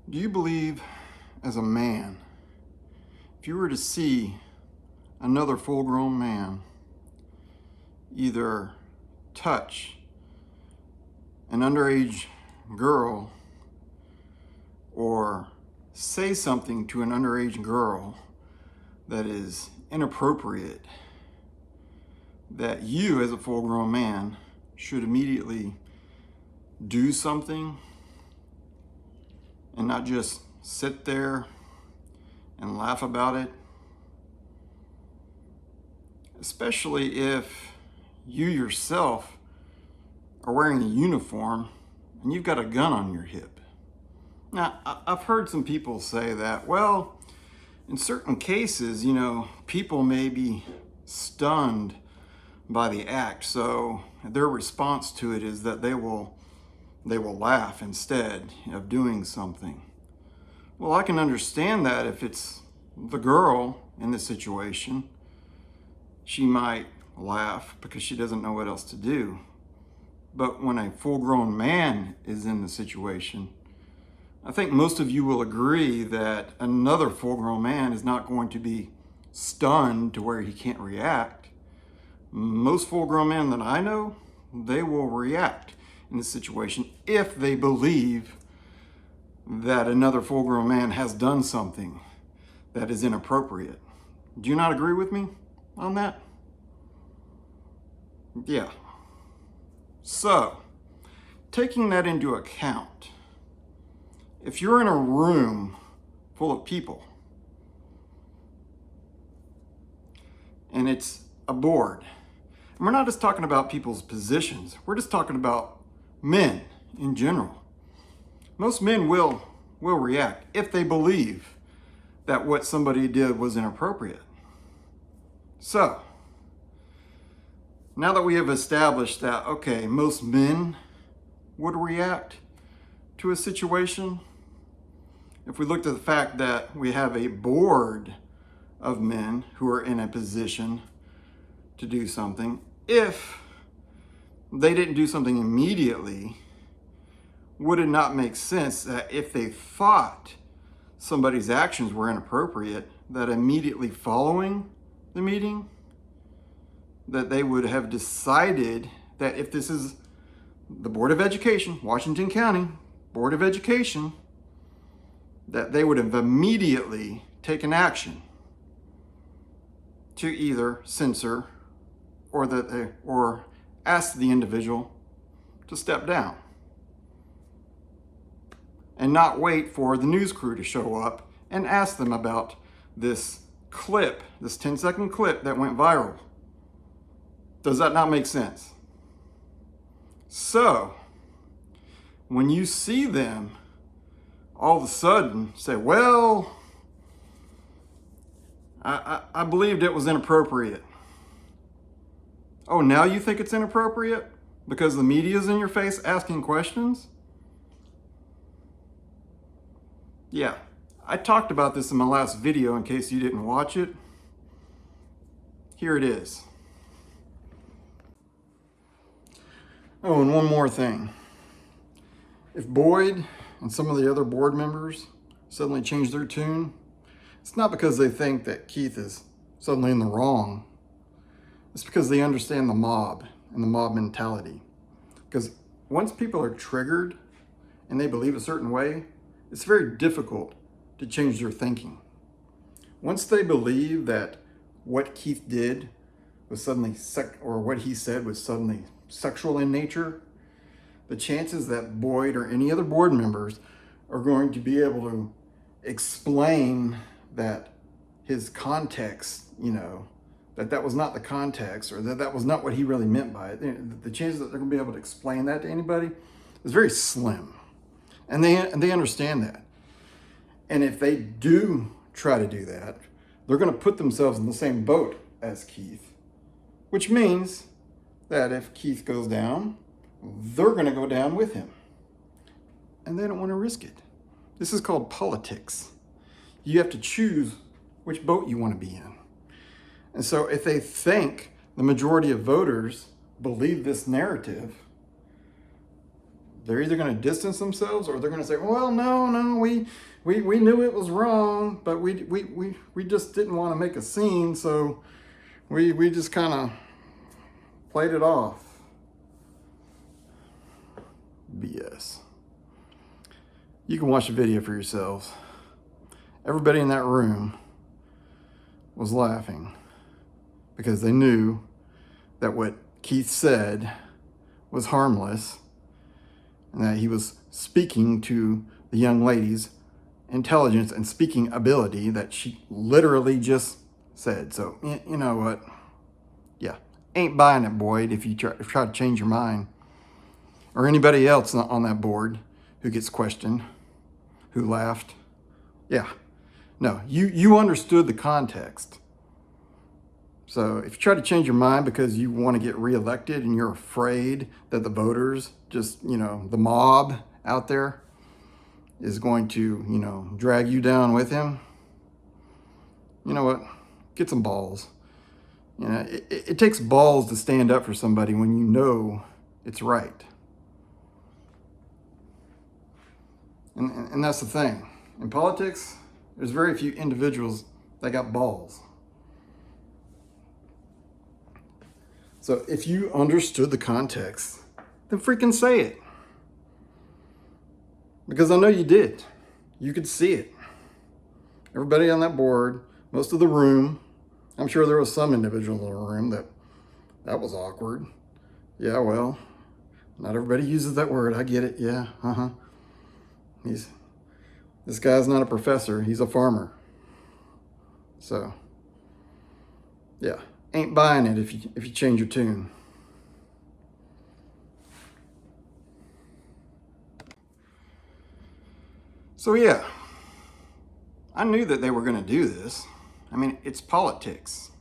Do you believe, as a man, if you were to see another full-grown man either touch an underage girl or say something to an underage girl that is inappropriate, that you, as a full-grown man, should immediately do something and not just sit there and laugh about it? Especially if you yourself are wearing a uniform and you've got a gun on your hip. Now, I've heard some people say that, well, in certain cases, people may be stunned by the act, so their response to it is that they will laugh instead of doing something. Well, I can understand that if it's the girl in the situation. She might laugh because she doesn't know what else to do. But when a full-grown man is in the situation, I think most of you will agree that another full-grown man is not going to be stunned to where he can't react. Most full-grown men that I know, they will react in this situation if they believe that another full-grown man has done something that is inappropriate. Do you not agree with me on that? Yeah. So, taking that into account, if you're in a room full of people and it's a board, and we're not just talking about people's positions, we're just talking about men in general. Most men will react if they believe that what somebody did was inappropriate. So, now that we have established that, okay, most men would react to a situation, if we looked at the fact that we have a board of men who are in a position to do something, if they didn't do something immediately, would it not make sense that if they thought somebody's actions were inappropriate, that immediately following the meeting, that they would have decided that if this is the Board of Education, Washington County Board of Education, that they would have immediately taken action to either censor or ask the individual to step down and not wait for the news crew to show up and ask them about this clip, this 10-second clip that went viral. Does that not make sense? So, when you see them all of a sudden say, well, I believed it was inappropriate. Oh, now you think it's inappropriate because the media's in your face asking questions? Yeah, I talked about this in my last video in case you didn't watch it. Here it is. Oh, and one more thing. If Boyd and some of the other board members suddenly change their tune, it's not because they think that Keith is suddenly in the wrong. It's because they understand the mob and the mob mentality. Because once people are triggered and they believe a certain way, it's very difficult to change their thinking. Once they believe that what Keith did was suddenly or what he said was suddenly sexual in nature, the chances that Boyd or any other board members are going to be able to explain that his context, that was not the context, or that was not what he really meant by it, the chances that they're going to be able to explain that to anybody is very slim. And they understand that. And if they do try to do that, they're going to put themselves in the same boat as Keith, which means that if Keith goes down, they're going to go down with him. And they don't want to risk it. This is called politics. You have to choose which boat you want to be in. And so if they think the majority of voters believe this narrative, They're either going to distance themselves or they're going to say, well, no, we knew it was wrong, but we just didn't want to make a scene, so we just kind of played it off. BS. You can watch the video for yourselves. Everybody in that room was laughing because they knew that what Keith said was harmless and that he was speaking to the young lady's intelligence and speaking ability that she literally just said. So, you know what? Yeah, ain't buying it, Boyd, if you try to change your mind. Or anybody else on that board who gets questioned, who laughed. Yeah, no, you understood the context. So if you try to change your mind because you want to get reelected and you're afraid that the voters, just, the mob out there is going to, drag you down with him, you know what? Get some balls. It takes balls to stand up for somebody when you know it's right. And that's the thing. In politics, there's very few individuals that got balls. So if you understood the context, then freaking say it. Because I know you did. You could see it. Everybody on that board, most of the room, I'm sure there was some individual in the room that was awkward. Yeah, well, not everybody uses that word. I get it. Yeah, This guy's not a professor. He's a farmer. So, yeah, ain't buying it if you change your tune. So yeah, I knew that they were going to do this. I mean, it's politics.